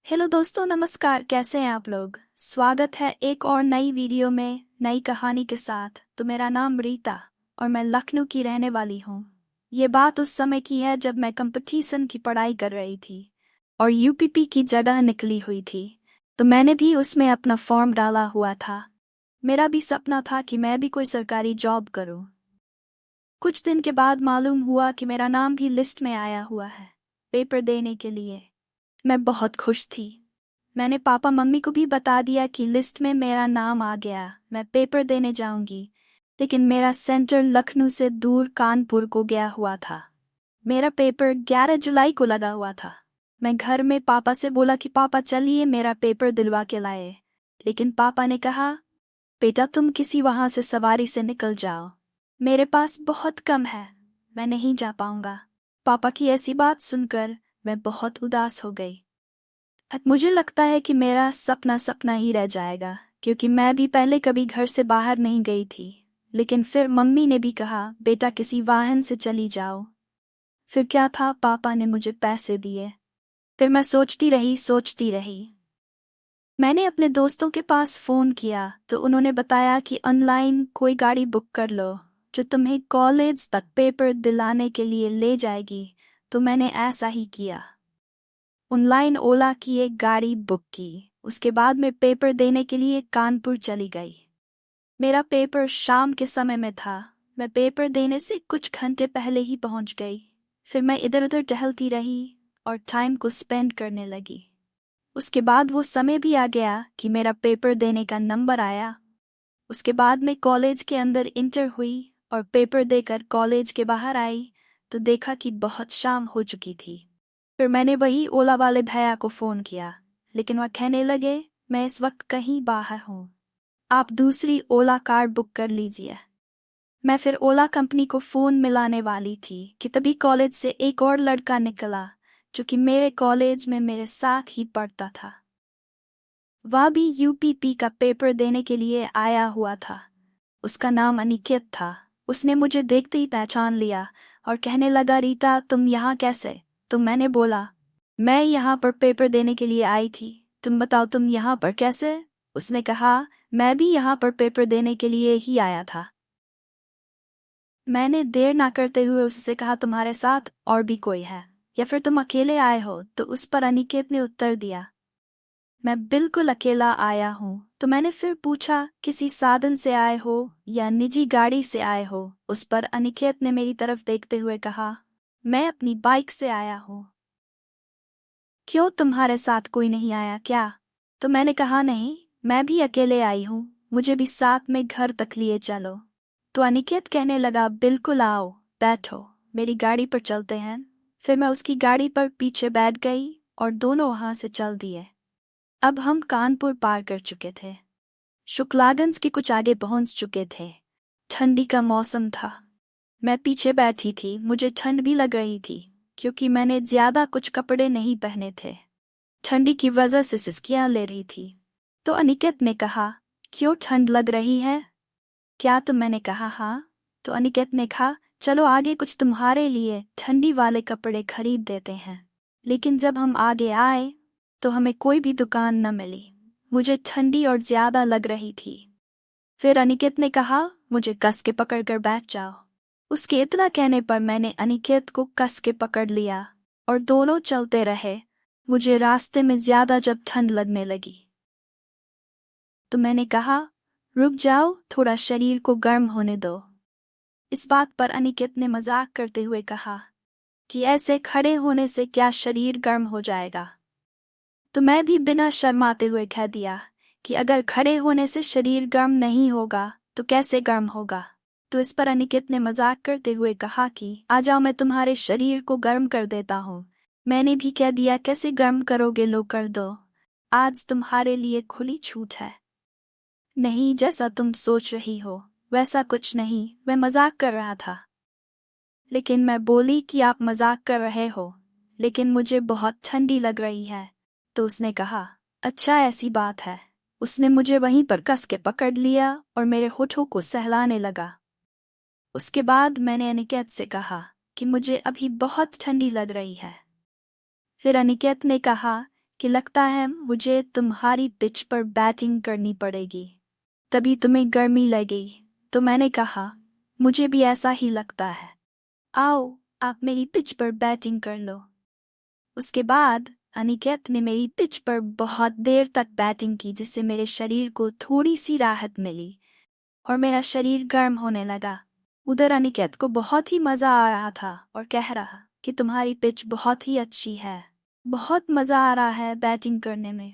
Hello दोस्तों, नमस्कार। कैसे हैं आप लोग? स्वागत है एक और नई वीडियो में नई कहानी के साथ। तो मेरा नाम रीता और मैं लखनऊ की रहने वाली हूँ। ये बात उस समय की है जब मैं कंपटीशन की पढ़ाई कर रही थी और यूपीपी की जगह निकली हुई थी। तो मैंने भी उसमें अपना फॉर्म डाला हुआ था। मेरा भी सपना था कि मैं भी कोई सरकारी जॉब करूँ। कुछ दिन के बाद मालूम हुआ कि मेरा नाम भी लिस्ट में आया हुआ है पेपर देने के लिए। मैं बहुत खुश थी। मैंने पापा मम्मी को भी बता दिया कि लिस्ट में मेरा नाम आ गया, मैं पेपर देने जाऊंगी। लेकिन मेरा सेंटर लखनऊ से दूर कानपुर को गया हुआ था। मेरा पेपर 11 जुलाई को लगा हुआ था। मैं घर में पापा से बोला कि पापा चलिए मेरा पेपर दिलवा के लाए। लेकिन पापा ने कहा, बेटा तुम किसी वहां से सवारी से निकल जाओ, मेरे पास बहुत कम है, मैं नहीं जा पाऊंगा। पापा की ऐसी बात सुनकर मैं बहुत उदास हो गई। मुझे लगता है कि मेरा सपना सपना ही रह जाएगा, क्योंकि मैं भी पहले कभी घर से बाहर नहीं गई थी। लेकिन फिर मम्मी ने भी कहा, बेटा किसी वाहन से चली जाओ। फिर क्या था, पापा ने मुझे पैसे दिए। फिर मैं सोचती रही। मैंने अपने दोस्तों के पास फोन किया तो उन्होंने बताया कि ऑनलाइन कोई गाड़ी बुक कर लो जो तुम्हें कॉलेज तक पेपर दिलाने के लिए ले जाएगी। तो मैंने ऐसा ही किया। ऑनलाइन ओला की एक गाड़ी बुक की। उसके बाद मैं पेपर देने के लिए कानपुर चली गई। मेरा पेपर शाम के समय में था। मैं पेपर देने से कुछ घंटे पहले ही पहुंच गई। फिर मैं इधर उधर टहलती रही और टाइम को स्पेंड करने लगी। उसके बाद वो समय भी आ गया कि मेरा पेपर देने का नंबर आया। उसके बाद मैं कॉलेज के अंदर इंटर हुई और पेपर देकर कॉलेज के बाहर आई तो देखा कि बहुत शाम हो चुकी थी। फिर मैंने वही ओला वाले भैया को फोन किया, लेकिन वह कहने लगे, मैं इस वक्त कहीं बाहर हूँ, आप दूसरी ओला कार बुक कर लीजिए। मैं फिर ओला कंपनी को फोन मिलाने वाली थी कि तभी कॉलेज से एक और लड़का निकला जो कि मेरे कॉलेज में मेरे साथ ही पढ़ता था। वह भी यूपीपी का पेपर देने के लिए आया हुआ था। उसका नाम अनिकेत था। उसने मुझे देखते ही पहचान लिया और कहने लगा, रीता तुम यहाँ कैसे? तो मैंने बोला, मैं यहाँ पर पेपर देने के लिए आई थी, तुम बताओ तुम यहाँ पर कैसे? उसने कहा, मैं भी यहाँ पर पेपर देने के लिए ही आया था। मैंने देर ना करते हुए उससे कहा, तुम्हारे साथ और भी कोई है या फिर तुम अकेले आए हो? तो उस पर अनिकेत ने उत्तर दिया, मैं बिल्कुल अकेला आया हूँ। तो मैंने फिर पूछा, किसी साधन से आए हो या निजी गाड़ी से आए हो? उस पर अनिकेत ने मेरी तरफ देखते हुए कहा, मैं अपनी बाइक से आया हूँ। क्यों, तुम्हारे साथ कोई नहीं आया क्या? तो मैंने कहा, नहीं, मैं भी अकेले आई हूँ, मुझे भी साथ में घर तक लिए चलो। तो अनिकेत कहने लगा, बिल्कुल आओ, बैठो, मेरी गाड़ी पर चलते हैं। फिर मैं उसकी गाड़ी पर पीछे बैठ गई और दोनों वहां से चल दिए। अब हम कानपुर पार कर चुके थे, शुक्लागंज के कुछ आगे पहुंच चुके थे। ठंडी का मौसम था। मैं पीछे बैठी थी। मुझे ठंड भी लग रही थी क्योंकि मैंने ज्यादा कुछ कपड़े नहीं पहने थे। ठंडी की वजह से सिसकियां ले रही थी। तो अनिकेत ने कहा, क्यों, ठंड लग रही है क्या? तो मैंने कहा, हाँ। तो अनिकेत ने कहा, चलो आगे कुछ तुम्हारे लिए ठंडी वाले कपड़े खरीद देते हैं। लेकिन जब हम आगे आए तो हमें कोई भी दुकान न मिली। मुझे ठंडी और ज्यादा लग रही थी। फिर अनिकेत ने कहा, मुझे कस के पकड़ कर बैठ जाओ। उसके इतना कहने पर मैंने अनिकेत को कस के पकड़ लिया और दोनों चलते रहे। मुझे रास्ते में ज्यादा जब ठंड लगने लगी तो मैंने कहा, रुक जाओ, थोड़ा शरीर को गर्म होने दो। इस बात पर अनिकेत ने मजाक करते हुए कहा कि ऐसे खड़े होने से क्या शरीर गर्म हो जाएगा? तो मैं भी बिना शर्माते हुए कह दिया कि अगर खड़े होने से शरीर गर्म नहीं होगा तो कैसे गर्म होगा? तो इस पर अनिकेत ने मजाक करते हुए कहा कि आ जाओ, मैं तुम्हारे शरीर को गर्म कर देता हूँ। मैंने भी कह दिया, कैसे गर्म करोगे, लो कर दो, आज तुम्हारे लिए खुली छूट है। नहीं, जैसा तुम सोच रही हो वैसा कुछ नहीं, मैं मजाक कर रहा था। लेकिन मैं बोली कि आप मजाक कर रहे हो, लेकिन मुझे बहुत ठंडी लग रही है। तो उसने कहा, अच्छा ऐसी बात है। उसने मुझे वहीं पर कस के पकड़ लिया और मेरे होठों को सहलाने लगा। उसके बाद मैंने अनिकेत से कहा कि मुझे अभी बहुत ठंडी लग रही है। फिर अनिकेत ने कहा कि लगता है मुझे तुम्हारी पिच पर बैटिंग करनी पड़ेगी, तभी तुम्हें गर्मी लगी। तो मैंने कहा, मुझे भी ऐसा ही लगता है, आओ आप मेरी पिच पर बैटिंग कर लो। उसके बाद अनिकेत ने मेरी पिच पर बहुत देर तक बैटिंग की, जिससे मेरे शरीर को थोड़ी सी राहत मिली और मेरा शरीर गर्म होने लगा। उधर अनिकेत को बहुत ही मज़ा आ रहा था और कह रहा कि तुम्हारी पिच बहुत ही अच्छी है, बहुत मज़ा आ रहा है बैटिंग करने में।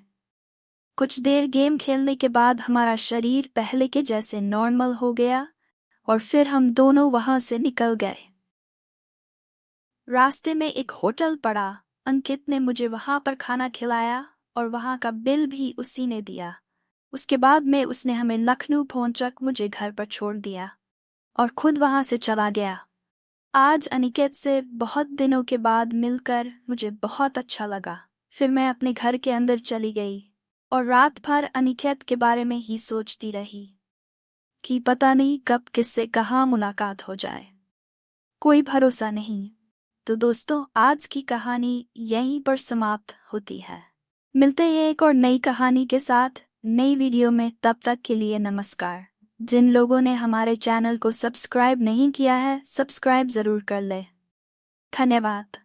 कुछ देर गेम खेलने के बाद हमारा शरीर पहले के जैसे नॉर्मल हो गया और फिर हम दोनों वहां से निकल गए। रास्ते में एक होटल पड़ा। अंकित ने मुझे वहां पर खाना खिलाया और वहां का बिल भी उसी ने दिया। उसके बाद में उसने हमें लखनऊ पहुंचकर मुझे घर पर छोड़ दिया और खुद वहां से चला गया। आज अनिकेत से बहुत दिनों के बाद मिलकर मुझे बहुत अच्छा लगा। फिर मैं अपने घर के अंदर चली गई और रात भर अनिकेत के बारे में ही सोचती रही कि पता नहीं कब किससे कहाँ मुलाकात हो जाए, कोई भरोसा नहीं। तो दोस्तों, आज की कहानी यहीं पर समाप्त होती है। मिलते हैं एक और नई कहानी के साथ नई वीडियो में। तब तक के लिए नमस्कार। जिन लोगों ने हमारे चैनल को सब्सक्राइब नहीं किया है, सब्सक्राइब जरूर कर ले। धन्यवाद।